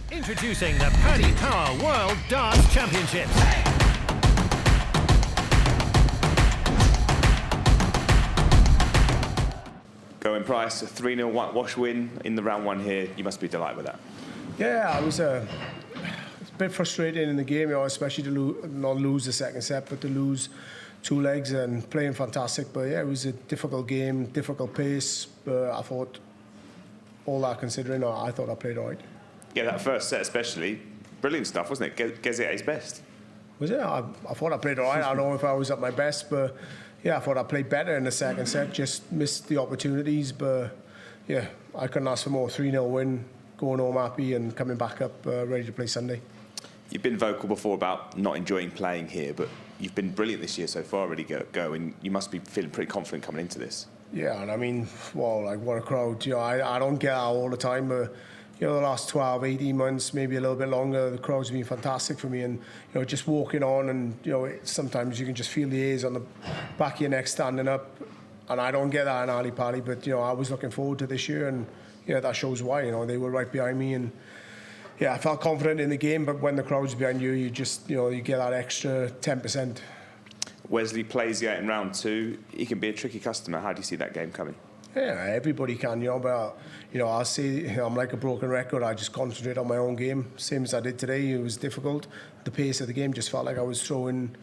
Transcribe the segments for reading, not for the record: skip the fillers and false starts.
Introducing the Paddy Power World Darts Championship. Gerwyn Price, a 3-0 whitewash win in the round one here. You must be delighted with that. Yeah, I was a bit frustrated in the game, especially to not lose the second set, but to lose two legs and playing fantastic. But yeah, it was a difficult game, difficult pace. But I thought, all that considering, I thought I played all right. Yeah, that first set especially, brilliant stuff, wasn't it? Gezi at his best. Was it? I thought I played all right. I don't know if I was at my best, but yeah, I thought I played better in the second set. Just missed the opportunities, but yeah, I couldn't ask for more. 3-0 win, going home happy and coming back up ready to play Sunday. You've been vocal before about not enjoying playing here, but you've been brilliant this year so far already, and you must be feeling pretty confident coming into this. Yeah, and I mean, well, like what a crowd. I don't get out all the time, but the last 12, 18 months, maybe a little bit longer, the crowd's been fantastic for me. And just walking on, and sometimes you can just feel the ears on the back of your neck standing up. And I don't get that in Ali Pali, but I was looking forward to this year, and that shows why. They were right behind me, and yeah, I felt confident in the game. But when the crowd's behind you, you just you get that extra 10%. Wesley plays you out in round two. He can be a tricky customer. How do you see that game coming? Yeah, everybody can, but I'll say I'm like a broken record. I just concentrate on my own game, same as I did today. It was difficult. The pace of the game just felt like I was throwing.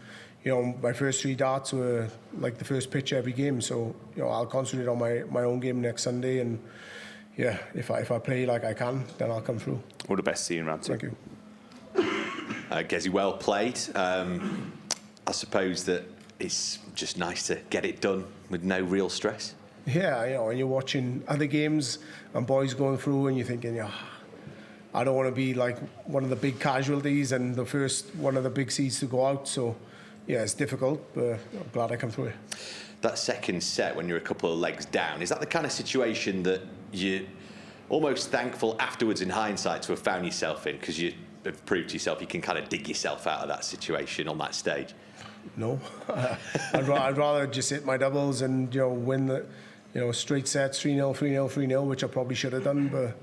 My first 3 darts were like the first pitch every game. So I'll concentrate on my own game next Sunday, and yeah, if I play like I can, then I'll come through. All the best. See you in round two. Thank you. Gezi, well played. I suppose that it's just nice to get it done with no real stress. Yeah, when you're watching other games and boys going through, and you're thinking, I don't want to be like one of the big casualties and the first one of the big seeds to go out. So yeah, it's difficult, but I'm glad I come through it. That second set, when you're a couple of legs down, is that the kind of situation that you're almost thankful afterwards in hindsight to have found yourself in, because you have proved to yourself you can kind of dig yourself out of that situation on that stage? No, I'd rather just hit my doubles and win the straight sets, 3-0, 3-0, 3-0, which I probably should have done. But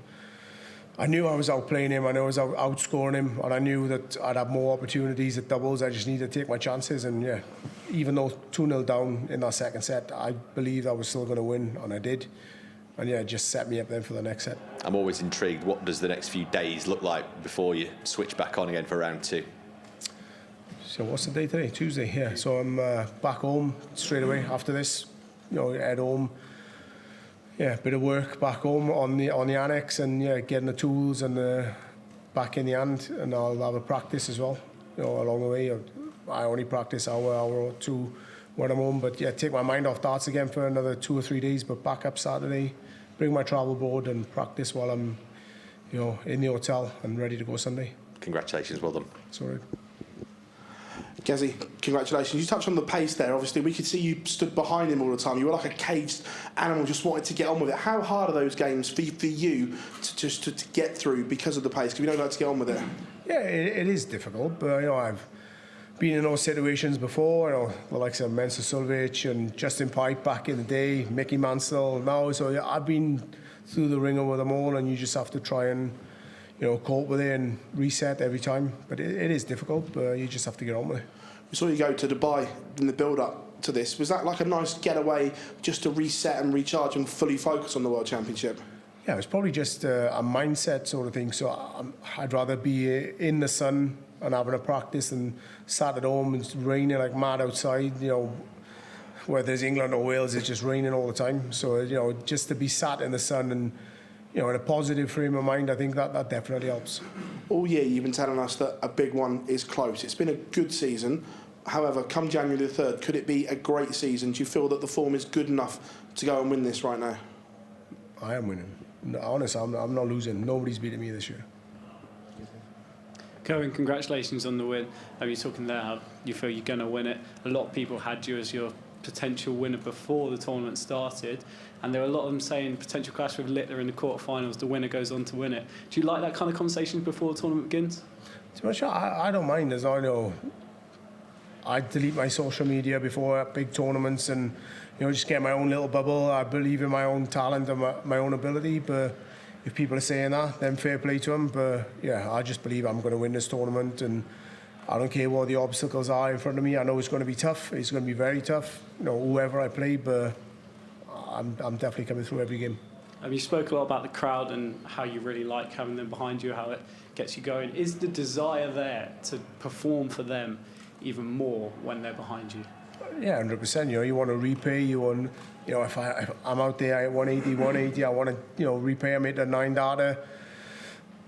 I knew I was outplaying him. I knew I was outscoring him, and I knew that I'd have more opportunities at doubles. I just needed to take my chances. And yeah, even though 2-0 down in that second set, I believed I was still going to win, and I did. And yeah, it just set me up then for the next set. I'm always intrigued. What does the next few days look like before you switch back on again for round two? So what's the day today? Tuesday, yeah. So I'm back home straight away after this. Head home. Yeah, bit of work back home on the annex, and yeah, getting the tools and back in the hand, and I'll have a practice as well. Along the way, I only practice hour or two when I'm home. But yeah, take my mind off darts again for another 2 or 3 days. But back up Saturday, bring my travel board and practice while I'm, in the hotel and ready to go Sunday. Congratulations, well done. Sorry. Gezi, congratulations. You touched on the pace there. Obviously, we could see you stood behind him all the time. You were like a caged animal, just wanted to get on with it. How hard are those games for you to get through because of the pace? Because we don't like to get on with it. Yeah, it is difficult, but I've been in those situations before. The likes of Mensa Sulvic and Justin Pipe back in the day, Mickey Mansell now. So yeah, I've been through the ringer with them all, and you just have to try and cope with it and reset every time. But it is difficult, but you just have to get on with it. We saw you go to Dubai in the build-up to this. Was that like a nice getaway just to reset and recharge and fully focus on the World Championship? Yeah, it was probably just a mindset sort of thing. So I'd rather be in the sun and having a practice than sat at home and it's raining like mad outside, whether it's England or Wales, it's just raining all the time. So, just to be sat in the sun and in a positive frame of mind, I think that definitely helps. All year you've been telling us that a big one is close. It's been a good season. However, come January the 3rd, could it be a great season? Do you feel that the form is good enough to go and win this right now? I am winning. No, honest, I'm not losing. Nobody's beating me this year. Gerwyn, congratulations on the win. You're talking there how you feel you're going to win it. A lot of people had you as your potential winner before the tournament started, and there were a lot of them saying potential clash with Littler in the quarterfinals, the winner goes on to win it. Do you like that kind of conversation before the tournament begins? To be honest, I don't mind. As I know, I delete my social media before big tournaments and just get my own little bubble. I believe in my own talent and my own ability, but if people are saying that, then fair play to them. But yeah, I just believe I'm going to win this tournament, and I don't care what the obstacles are in front of me. I know it's going to be tough. It's going to be very tough. You know, whoever I play, but I'm definitely coming through every game. You spoke a lot about the crowd and how you really like having them behind you, how it gets you going. Is the desire there to perform for them even more when they're behind you? Yeah, 100%. You know, you want to repay. You want, you know, if I'm out there at 180, I want to, you know, repay them at a 9 darter.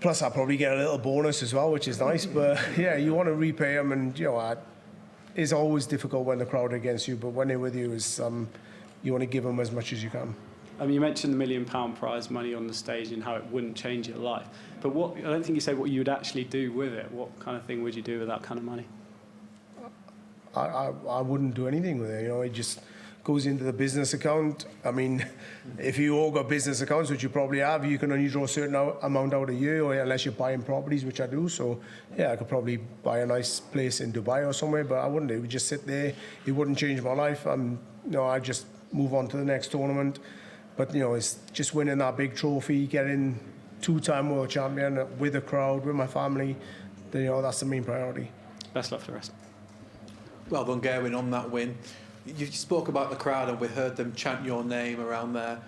Plus, I'll probably get a little bonus as well, which is nice. But yeah, you want to repay them, and you know, it's always difficult when the crowd are against you. But when they're with you, you want to give them as much as you can. You mentioned the £1 million prize money on the stage and how it wouldn't change your life. But I don't think you said what you would actually do with it. What kind of thing would you do with that kind of money? I wouldn't do anything with it. You know, it just goes into the business account. I mean, if you all got business accounts, which you probably have, you can only draw a certain amount out a year, or unless you're buying properties, which I do. So yeah, I could probably buy a nice place in Dubai or somewhere, but I wouldn't. It would just sit there. It wouldn't change my life. You know, I just move on to the next tournament. But you know, it's just winning that big trophy, getting 2-time world champion with a crowd, with my family. You know, that's the main priority. Best luck for the rest. Well done, Gerwyn, on that win. You spoke about the crowd, and we heard them chant your name around there.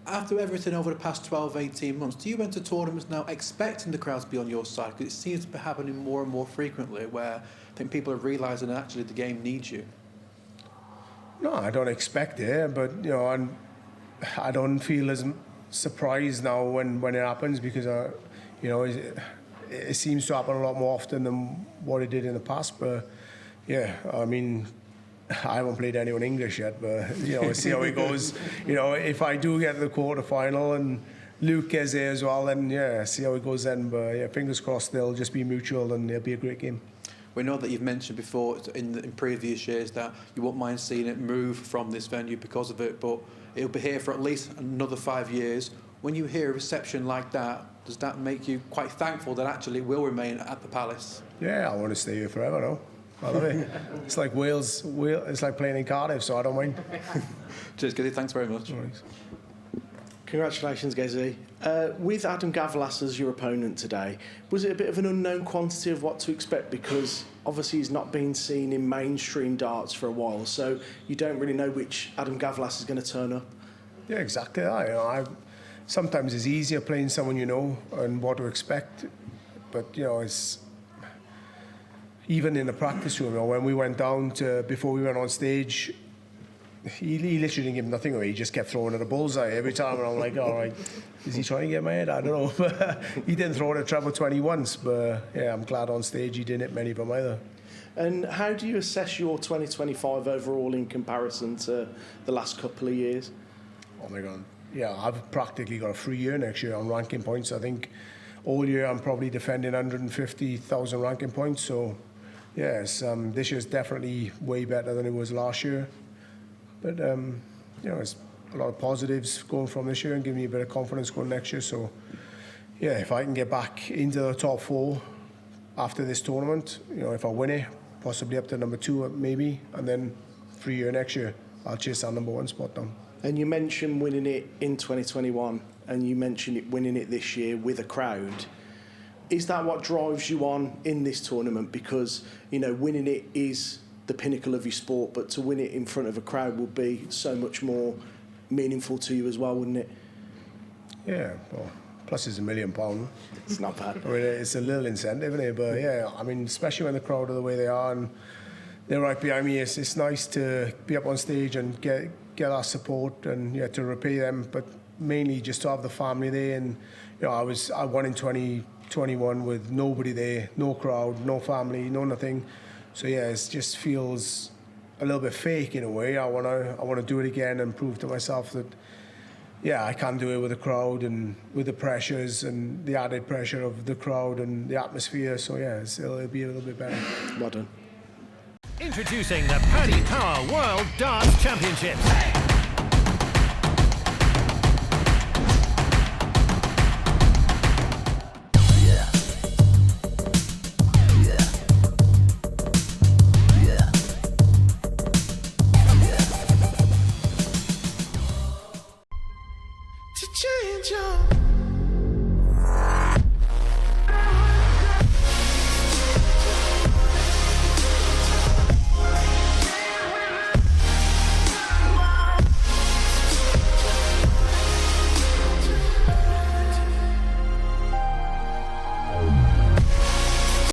After everything over the past 12, 18 months, do you enter tournaments now expecting the crowd to be on your side? Because it seems to be happening more and more frequently, where I think people are realising that actually the game needs you. No, I don't expect it, but you know, I don't feel as surprised now when it happens, because you know, it seems to happen a lot more often than what it did in the past. But yeah, I mean, I haven't played anyone English yet, but you know, we'll see how it goes. You know, if I do get to the quarter-final and Luke gets there as well, then yeah, see how it goes then. But yeah, fingers crossed they'll just be mutual and it'll be a great game. We know that you've mentioned before in previous years that you won't mind seeing it move from this venue because of it, but it'll be here for at least another 5 years. When you hear a reception like that, does that make you quite thankful that actually it will remain at the Palace? Yeah, I want to stay here forever, no? I love it. It's like Wales. It's like playing in Cardiff, so I don't mind. Cheers, Gizzy. Thanks very much. Nice. Congratulations, Gezi. With Adam Gavlas as your opponent today, was it a bit of an unknown quantity of what to expect? Because obviously he's not been seen in mainstream darts for a while, so you don't really know which Adam Gavlas is going to turn up. Yeah, exactly that. You know, sometimes it's easier playing someone you know and what to expect, but you know, it's even in the practice room. You know, when we went down before we went on stage, he literally didn't give nothing away. He just kept throwing at a bullseye every time, and I'm like, all right, is he trying to get my head? I don't know. But he didn't throw it at treble 20 once, but yeah, I'm glad on stage he didn't hit many of them either. And how do you assess your 2025 overall in comparison to the last couple of years? Oh my God. Yeah, I've practically got a free year next year on ranking points. I think all year I'm probably defending 150,000 ranking points. So yes, this year's definitely way better than it was last year. But you know, it's a lot of positives going from this year and giving me a bit of confidence going next year. So yeah, if I can get back into the top 4 after this tournament, you know, if I win it, possibly up to number 2 maybe, and then free year next year, I'll chase that number 1 spot down. And you mentioned winning it in 2021, and you mentioned winning it this year with a crowd. Is that what drives you on in this tournament? Because, you know, winning it is the pinnacle of your sport, but to win it in front of a crowd would be so much more meaningful to you as well, wouldn't it? Yeah, well, plus it's £1 million. It's not bad. I mean, it's a little incentive, isn't it? But yeah, I mean, especially when the crowd are the way they are and they're right behind me, it's nice to be up on stage and get our support and yeah, to repay them, but mainly just to have the family there. And you know, I won in 2021 with nobody there, no crowd, no family, no nothing. So yeah, it just feels a little bit fake in a way. I want to do it again and prove to myself that yeah, I can do it with the crowd and with the pressures and the added pressure of the crowd and the atmosphere. So yeah, it'll be a little bit better. Well done. Introducing the Paddy Power World Darts Championship.